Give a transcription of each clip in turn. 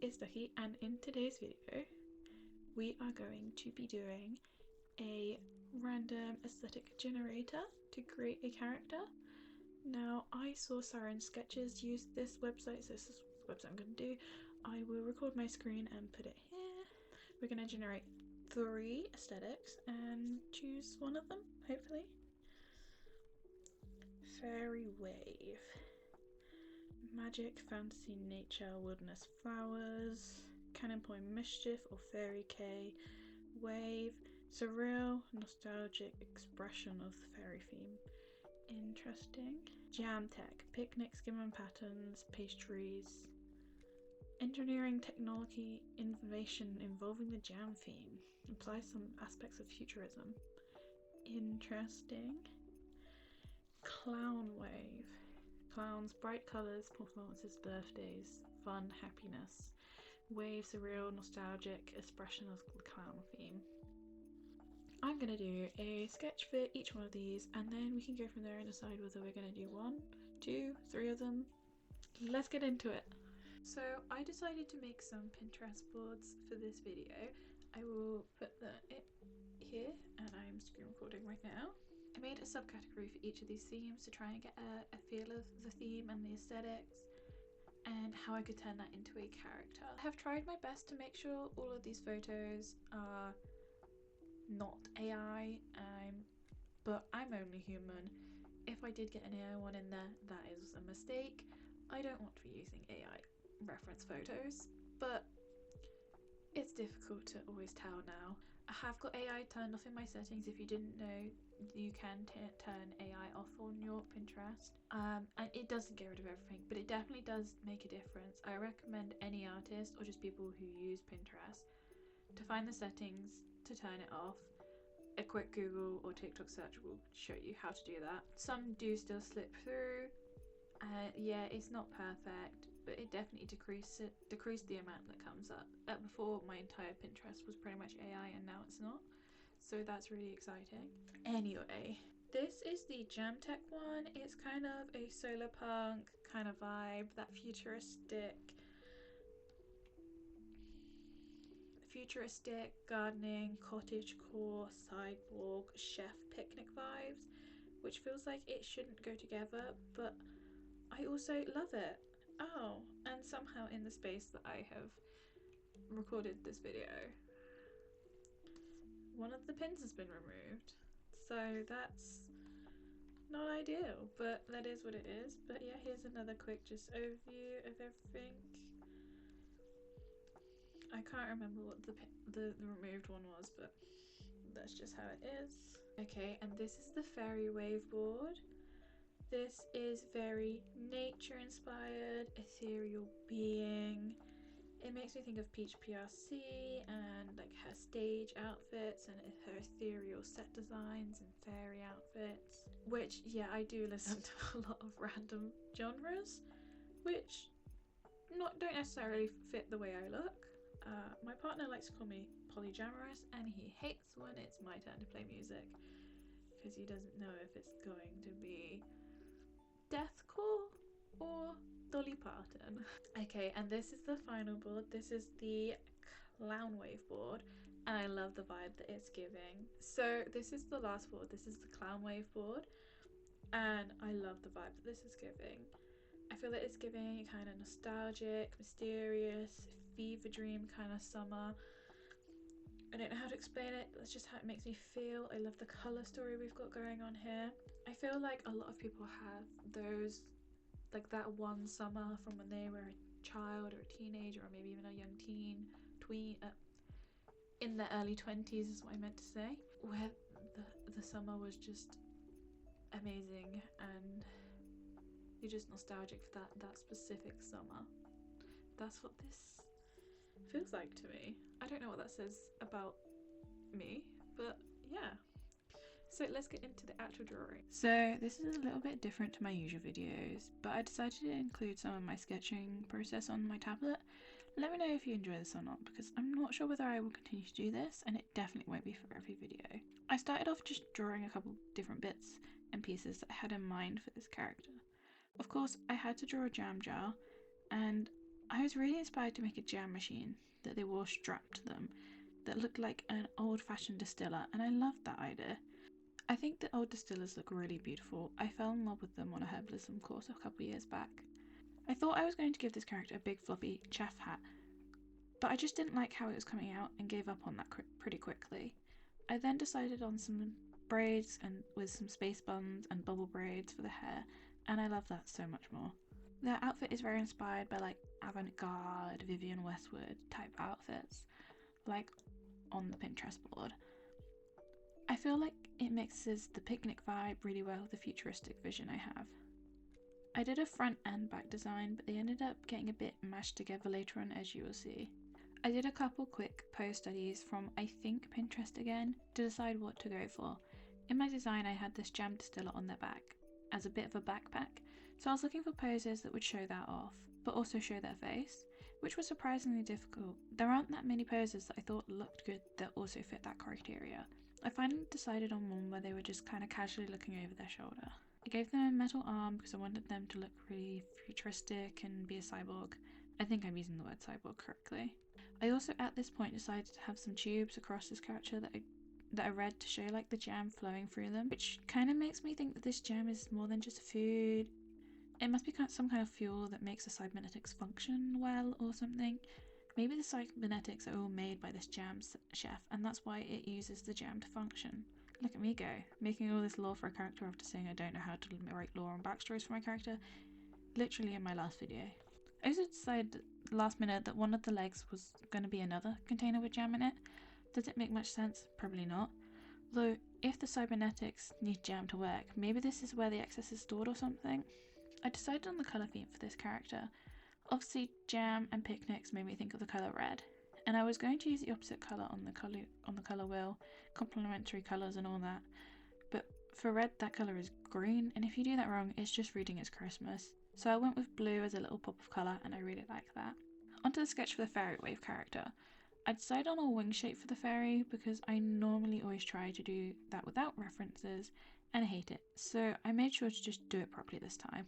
is Ducky, and in today's video we are going to be doing a random aesthetic generator to create a character. Now, I saw Siren Sketches use this website, so this is the website I'm going to do. I will record my screen and put it here. We're going to generate 3 aesthetics and choose one of them, hopefully. Fairy wave. Magic, fantasy, nature, wilderness, flowers, cannon point, mischief or fairy K, wave, surreal, nostalgic expression of the fairy theme. Interesting. Jam tech, picnic, skim patterns, pastries, engineering, technology, innovation involving the jam theme. Implies some aspects of futurism. Interesting. Clown wave. Clowns, bright colours, performances, birthdays, fun, happiness. Wave, surreal, nostalgic expression of the clown theme. I'm going to do a sketch for each one of these, and then we can go from there and decide whether we're going to do 1, 2, 3 of them. Let's get into it. So I decided to make some Pinterest boards for this video. I will put it here, and I'm screen recording right now. I made a subcategory for each of these themes to try and get a feel of the theme and the aesthetics and how I could turn that into a character. I have tried my best to make sure all of these photos are not AI, but I'm only human. If I did get an AI one in there, that is a mistake. I don't want to be using AI reference photos, but it's difficult to always tell now. I have got AI turned off in my settings. If you didn't know, you can turn AI off on your Pinterest, and it doesn't get rid of everything, but it definitely does make a difference. I recommend any artist or just people who use Pinterest to find the settings to turn it off. A quick Google or TikTok search will show you how to do that. Some do still slip through. Yeah, it's not perfect, but it definitely decreased the amount that comes up. Before, my entire Pinterest was pretty much AI, and now it's not, so that's really exciting. Anyway, this is the Jam Tech one. It's kind of a solar punk kind of vibe, that futuristic gardening, cottagecore, sidewalk, chef picnic vibes, which feels like it shouldn't go together, but I also love it. Oh, and somehow in the space that I have recorded this video, one of the pins has been removed, so that's not ideal, but that is what it is. But yeah, here's another quick just overview of everything. I can't remember what the removed one was, but that's just how it is. Okay, and this is the fairy wave board. This is very nature inspired, ethereal being. It makes me think of Peach PRC and like her stage outfits and her ethereal set designs and fairy outfits, which, yeah, I do listen to a lot of random genres which don't necessarily fit the way I look. My partner likes to call me polyamorous, and he hates when it's my turn to play music because he doesn't know if it's going to be deathcore or Dolly Parton. Okay, and this is the final board. This is the clown wave board, and I love the vibe that it's giving. So this is the last board. This is the clown wave board, and I love the vibe that this is giving. I feel that it's giving kind of nostalgic, mysterious, fever dream kind of summer. I don't know how to explain it, that's just how it makes me feel. I love the colour story we've got going on here. I feel like a lot of people have those, like that one summer from when they were a child or a teenager or maybe even a young tween, in their early 20s is what I meant to say, where the summer was just amazing and you're just nostalgic for that specific summer. That's what this feels like to me. I don't know what that says about me, but yeah. So let's get into the actual drawing. So this is a little bit different to my usual videos, but I decided to include some of my sketching process on my tablet. Let me know if you enjoy this or not, because I'm not sure whether I will continue to do this, and it definitely won't be for every video. I started off just drawing a couple different bits and pieces that I had in mind for this character. Of course, I had to draw a jam jar, and I was really inspired to make a jam machine that they wore strapped to them that looked like an old-fashioned distiller, and I loved that idea. I think the old distillers look really beautiful. I fell in love with them on a herbalism course a couple years back. I thought I was going to give this character a big floppy chef hat, but I just didn't like how it was coming out and gave up on that pretty quickly. I then decided on some braids and with some space buns and bubble braids for the hair, and I love that so much more. The outfit is very inspired by like avant-garde Vivienne Westwood type outfits, like on the Pinterest board. I feel like it mixes the picnic vibe really well with the futuristic vision I have. I did a front and back design, but they ended up getting a bit mashed together later on, as you will see. I did a couple quick pose studies from, I think, Pinterest again, to decide what to go for. In my design I had this jam distiller on their back as a bit of a backpack, so I was looking for poses that would show that off, but also show their face, which was surprisingly difficult. There aren't that many poses that I thought looked good that also fit that criteria. I finally decided on one where they were just kind of casually looking over their shoulder. I gave them a metal arm because I wanted them to look really futuristic and be a cyborg. I think I'm using the word cyborg correctly. I also at this point decided to have some tubes across this character that I read to show like the jam flowing through them, which kind of makes me think that this jam is more than just food. It must be some kind of fuel that makes the cybernetics function well or something. Maybe the cybernetics are all made by this jam chef, and that's why it uses the jam to function. Look at me go, making all this lore for a character after saying I don't know how to write lore and backstories for my character, literally in my last video. I also decided last minute that one of the legs was going to be another container with jam in it. Does it make much sense? Probably not. Though, if the cybernetics need jam to work, maybe this is where the excess is stored or something. I decided on the colour theme for this character. Obviously, jam and picnics made me think of the colour red, and I was going to use the opposite colour on the colour wheel, complementary colours and all that. But for red, that colour is green, and if you do that wrong, it's just reading as Christmas. So I went with blue as a little pop of colour, and I really like that. Onto the sketch for the fairy wave character. I decided on a wing shape for the fairy because I normally always try to do that without references, and I hate it. So I made sure to just do it properly this time.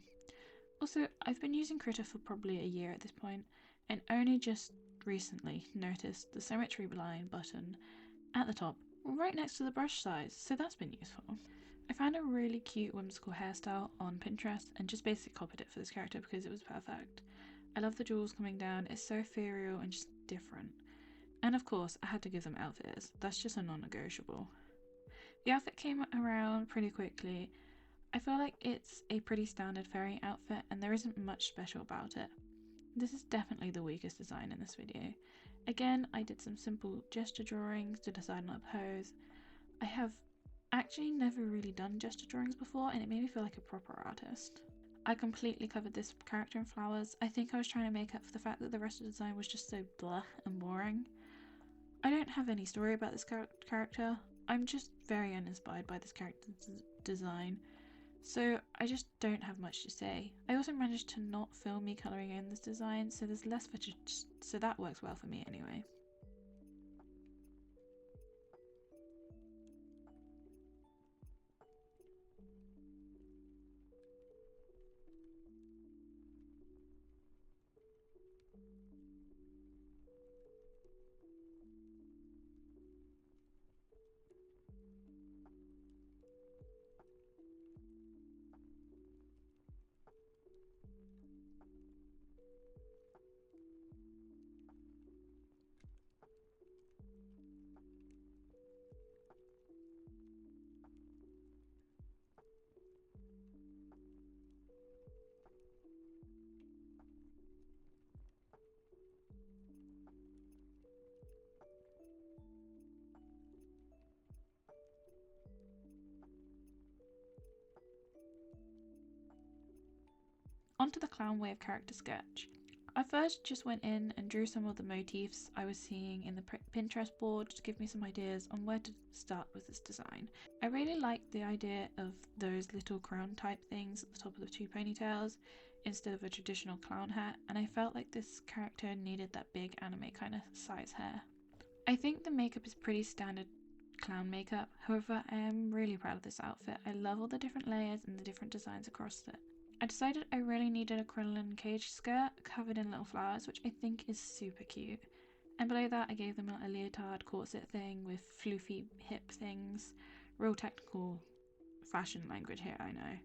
Also, I've been using Critter for probably a year at this point, and only just recently noticed the symmetry line button at the top, right next to the brush size, so that's been useful. I found a really cute whimsical hairstyle on Pinterest and just basically copied it for this character because it was perfect. I love the jewels coming down, it's so ethereal and just different. And of course, I had to give them outfits, that's just a non-negotiable. The outfit came around pretty quickly. I feel like it's a pretty standard fairy outfit and there isn't much special about it. This is definitely the weakest design in this video. Again, I did some simple gesture drawings to decide on a pose. I have actually never really done gesture drawings before and it made me feel like a proper artist. I completely covered this character in flowers. I think I was trying to make up for the fact that the rest of the design was just so blah and boring. I don't have any story about this character. I'm just very uninspired by this character's design. So I just don't have much to say. I also managed to not film me colouring in this design, so there's less footage, so that works well for me anyway. Onto the clown wave character sketch. I first just went in and drew some of the motifs I was seeing in the Pinterest board to give me some ideas on where to start with this design. I really liked the idea of those little crown type things at the top of the two ponytails instead of a traditional clown hat, and I felt like this character needed that big anime kind of size hair. I think the makeup is pretty standard clown makeup, however I am really proud of this outfit. I love all the different layers and the different designs across it. I decided I really needed a crinoline cage skirt covered in little flowers, which I think is super cute. And below that I gave them a leotard corset thing with floofy hip things. Real technical fashion language here, I know.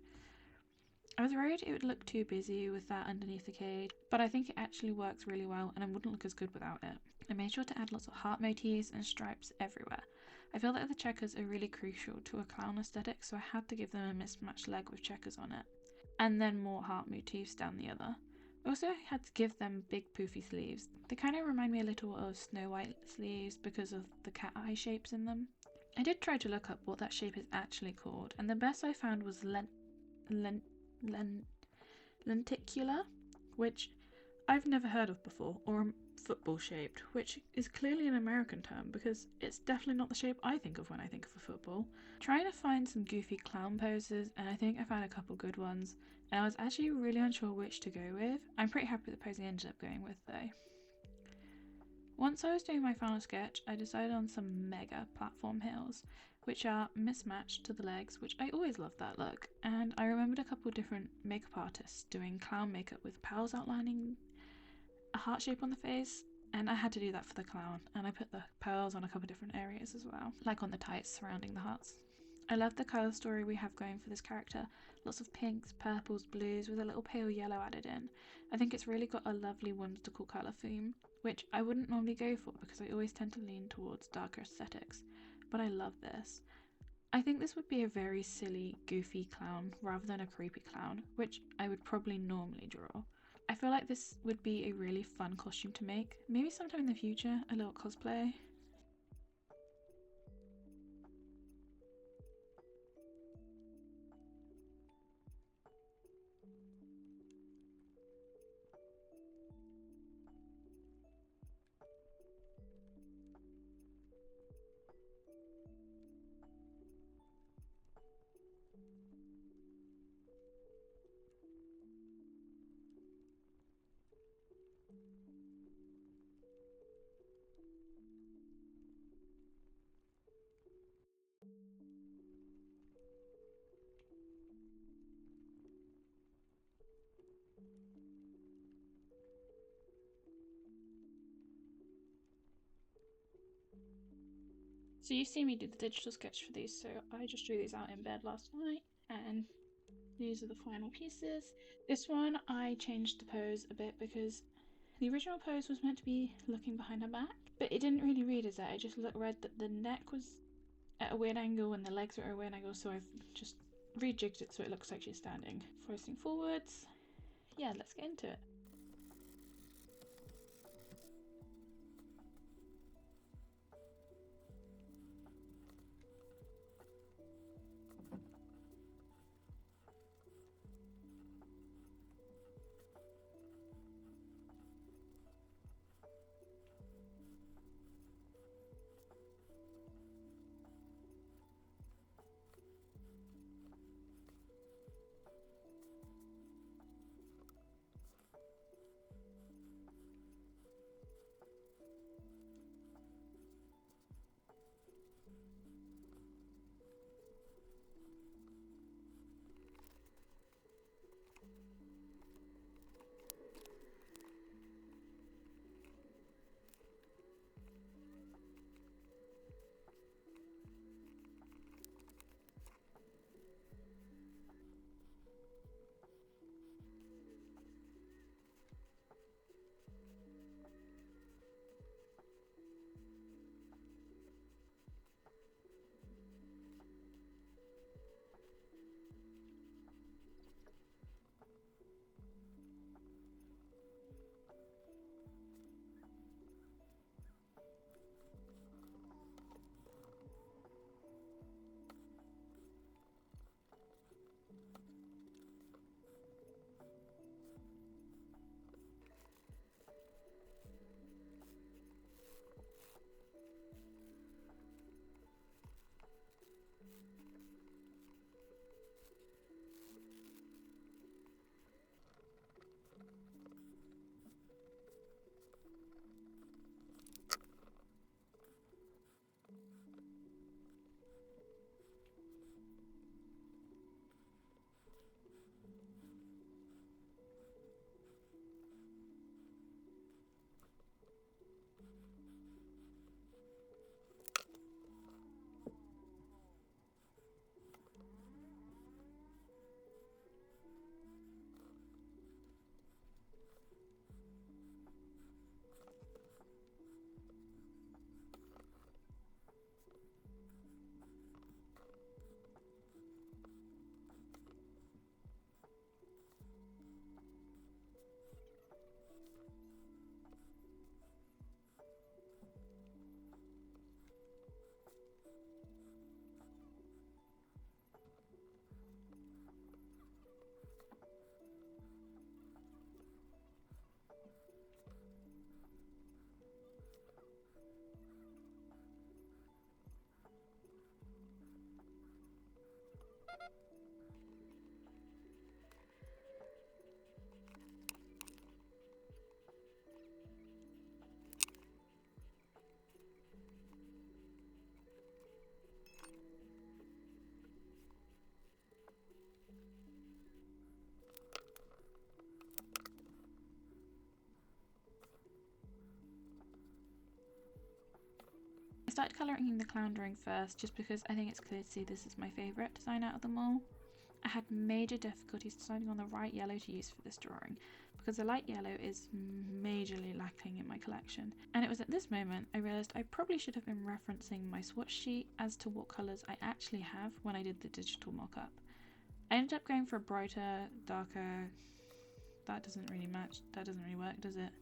I was worried it would look too busy with that underneath the cage, but I think it actually works really well and it wouldn't look as good without it. I made sure to add lots of heart motifs and stripes everywhere. I feel that the checkers are really crucial to a clown aesthetic, so I had to give them a mismatched leg with checkers on it. And then more heart motifs down the other. I also had to give them big poofy sleeves. They kind of remind me a little of Snow White sleeves because of the cat eye shapes in them. I did try to look up what that shape is actually called, and the best I found was lenticular, which I've never heard of before, or football shaped, which is clearly an American term because it's definitely not the shape I think of when I think of a football. Trying to find some goofy clown poses, and I think I found a couple good ones, and I was actually really unsure which to go with. I'm pretty happy with the pose I ended up going with though. Once I was doing my final sketch, I decided on some mega platform heels, which are mismatched to the legs, which I always loved that look, and I remembered a couple different makeup artists doing clown makeup with pearls outlining a heart shape on the face, and I had to do that for the clown, and I put the pearls on a couple different areas as well, like on the tights surrounding the hearts. I love the colour story we have going for this character. Lots of pinks, purples, blues with a little pale yellow added in. I think it's really got a lovely whimsical colour theme, which I wouldn't normally go for because I always tend to lean towards darker aesthetics, but I love this. I think this would be a very silly, goofy clown rather than a creepy clown, which I would probably normally draw. I feel like this would be a really fun costume to make, maybe sometime in the future, a little cosplay. So you've seen me do the digital sketch for these, so I just drew these out in bed last night, and these are the final pieces. This one I changed the pose a bit because the original pose was meant to be looking behind her back, but it didn't really read as that. It just read that the neck was at a weird angle and the legs were at a weird angle, so I've just rejigged it so it looks like she's standing. Facing forwards. Yeah, let's get into it. started colouring the clown drawing first just because I think it's clear to see this is my favourite design out of them all. I had major difficulties deciding on the right yellow to use for this drawing because the light yellow is majorly lacking in my collection, and it was at this moment I realised I probably should have been referencing my swatch sheet as to what colours I actually have when I did the digital mock-up. I ended up going for a brighter, darker, that doesn't really match, that doesn't really work, does it?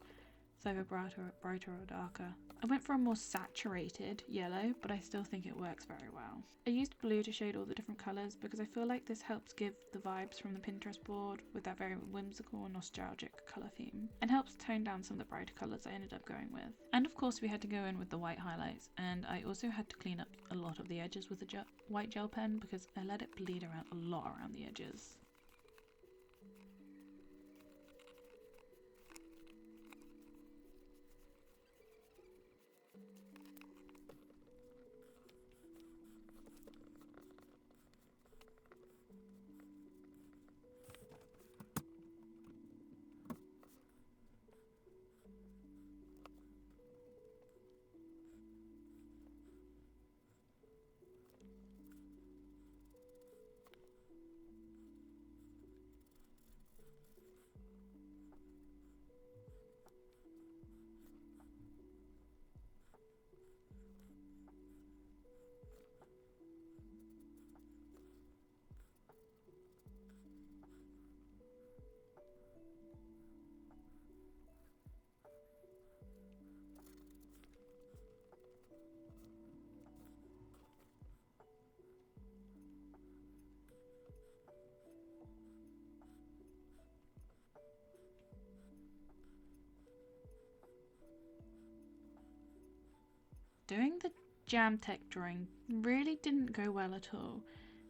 It's either brighter or darker. I went for a more saturated yellow, but I still think it works very well. I used blue to shade all the different colours because I feel like this helps give the vibes from the Pinterest board with that very whimsical and nostalgic colour theme, and helps tone down some of the brighter colours I ended up going with. And of course we had to go in with the white highlights, and I also had to clean up a lot of the edges with the white gel pen because I let it bleed around a lot around the edges. Doing the jam tech drawing really didn't go well at all.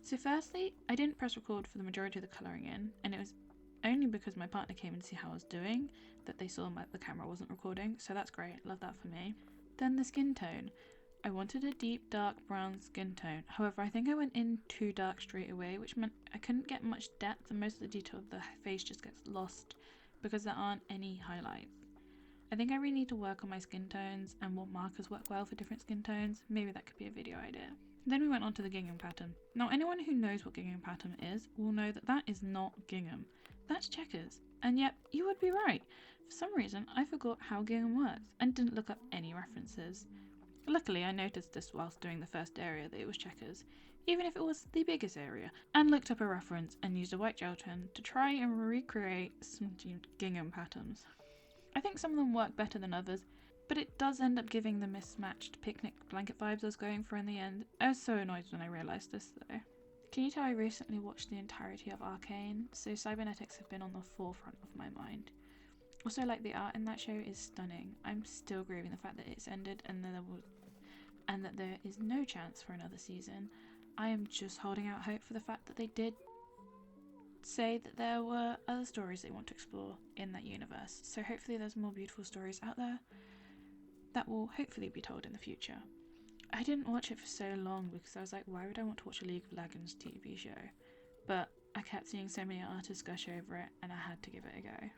So firstly, I didn't press record for the majority of the colouring in, and it was only because my partner came in to see how I was doing that they saw the camera wasn't recording, so that's great, love that for me. Then the skin tone. I wanted a deep dark brown skin tone, however I think I went in too dark straight away, which meant I couldn't get much depth and most of the detail of the face just gets lost because there aren't any highlights. I think I really need to work on my skin tones and what markers work well for different skin tones. Maybe that could be a video idea. Then we went on to the gingham pattern. Now anyone who knows what gingham pattern is will know that that is not gingham. That's checkers. And yet you would be right. For some reason I forgot how gingham works and didn't look up any references. Luckily I noticed this whilst doing the first area that it was checkers, even if it was the biggest area, and looked up a reference and used a white gel pen to try and recreate some gingham patterns. I think some of them work better than others, but it does end up giving the mismatched picnic blanket vibes I was going for in the end. I was so annoyed when I realised this though. Can you tell I recently watched the entirety of Arcane, so cybernetics have been on the forefront of my mind. Also, like, the art in that show is stunning. I'm still grieving the fact that it's ended and that there is no chance for another season. I am just holding out hope for the fact that they did say that there were other stories they want to explore in that universe, so hopefully there's more beautiful stories out there that will hopefully be told in the future. I didn't watch it for so long because I was like, why would I want to watch a League of Legends TV show? But I kept seeing so many artists gush over it and I had to give it a go.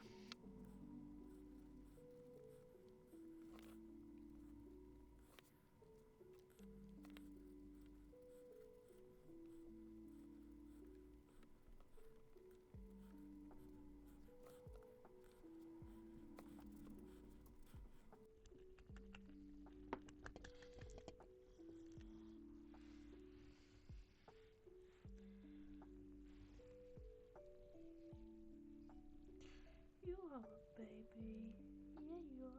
You are a baby. Yeah, you are.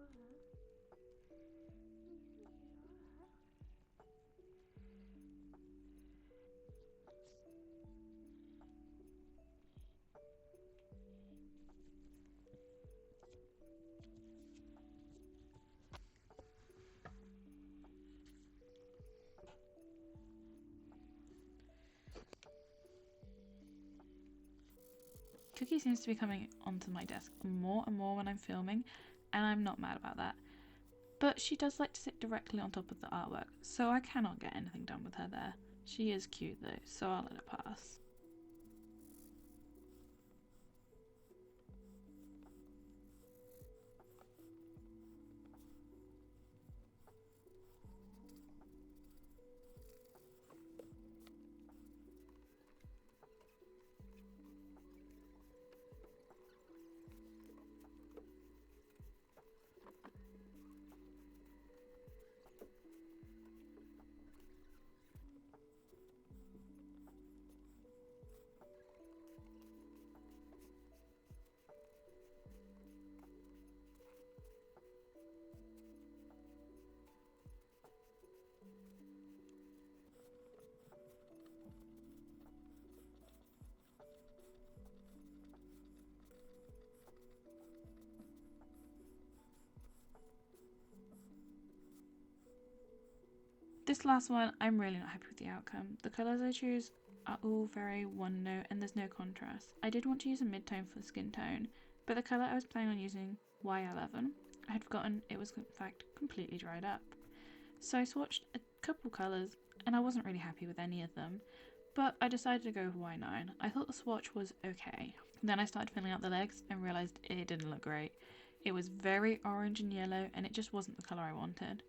Cookie seems to be coming onto my desk more and more when I'm filming, and I'm not mad about that. But she does like to sit directly on top of the artwork, so I cannot get anything done with her there. She is cute though, so I'll let it pass. This last one, I'm really not happy with the outcome. The colours I choose are all very one note and there's no contrast. I did want to use a mid-tone for the skin tone, but the colour I was planning on using, Y11, I had forgotten it was in fact completely dried up. So I swatched a couple colours and I wasn't really happy with any of them, but I decided to go with Y9. I thought the swatch was okay. Then I started filling out the legs and realised it didn't look great. It was very orange and yellow and it just wasn't the colour I wanted.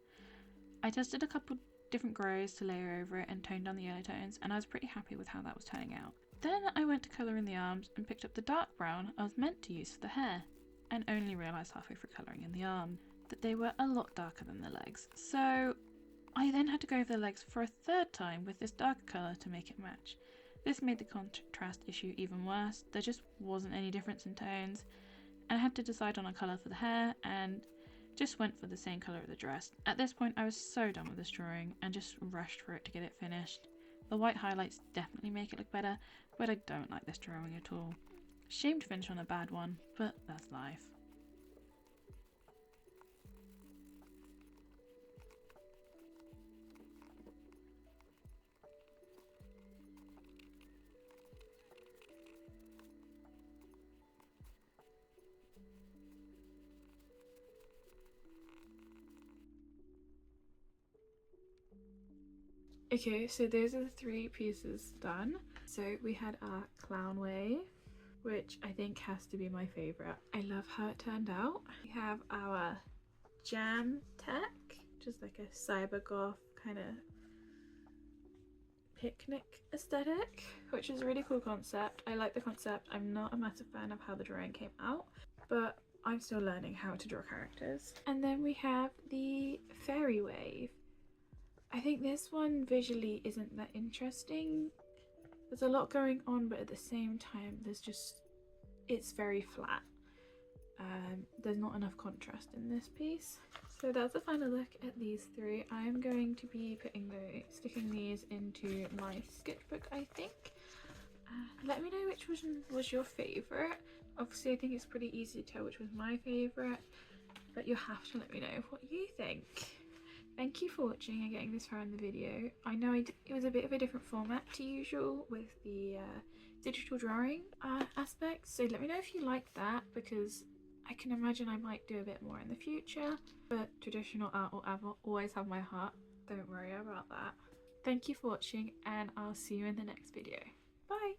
I tested a couple different greys to layer over it and toned down the yellow tones, and I was pretty happy with how that was turning out. Then I went to colour in the arms and picked up the dark brown I was meant to use for the hair, and only realised halfway through colouring in the arm that they were a lot darker than the legs. So I then had to go over the legs for a third time with this darker colour to make it match. This made the contrast issue even worse. There just wasn't any difference in tones, and I had to decide on a colour for the hair and just went for the same colour of the dress. At this point I was so done with this drawing and just rushed for it to get it finished. The white highlights definitely make it look better, but I don't like this drawing at all. Shame to finish on a bad one, but that's life. Okay, so those are the 3 pieces done. So we had our clown wave, which I think has to be my favourite. I love how it turned out. We have our jam tech, just like a cyber goth kind of picnic aesthetic, which is a really cool concept. I like the concept. I'm not a massive fan of how the drawing came out, but I'm still learning how to draw characters. And then we have the fairy wave. I think this one visually isn't that interesting. There's a lot going on, but at the same time it's very flat. There's not enough contrast in this piece. So that's the final look at these 3. I'm going to be sticking these into my sketchbook, I think. Let me know which one was your favourite. Obviously I think it's pretty easy to tell which was my favourite, but you'll have to let me know what you think. Thank you for watching and getting this far in the video. I know it was a bit of a different format to usual with the digital drawing aspect, so let me know if you like that, because I can imagine I might do a bit more in the future, but traditional art will always have my heart. Don't worry about that. Thank you for watching and I'll see you in the next video. Bye!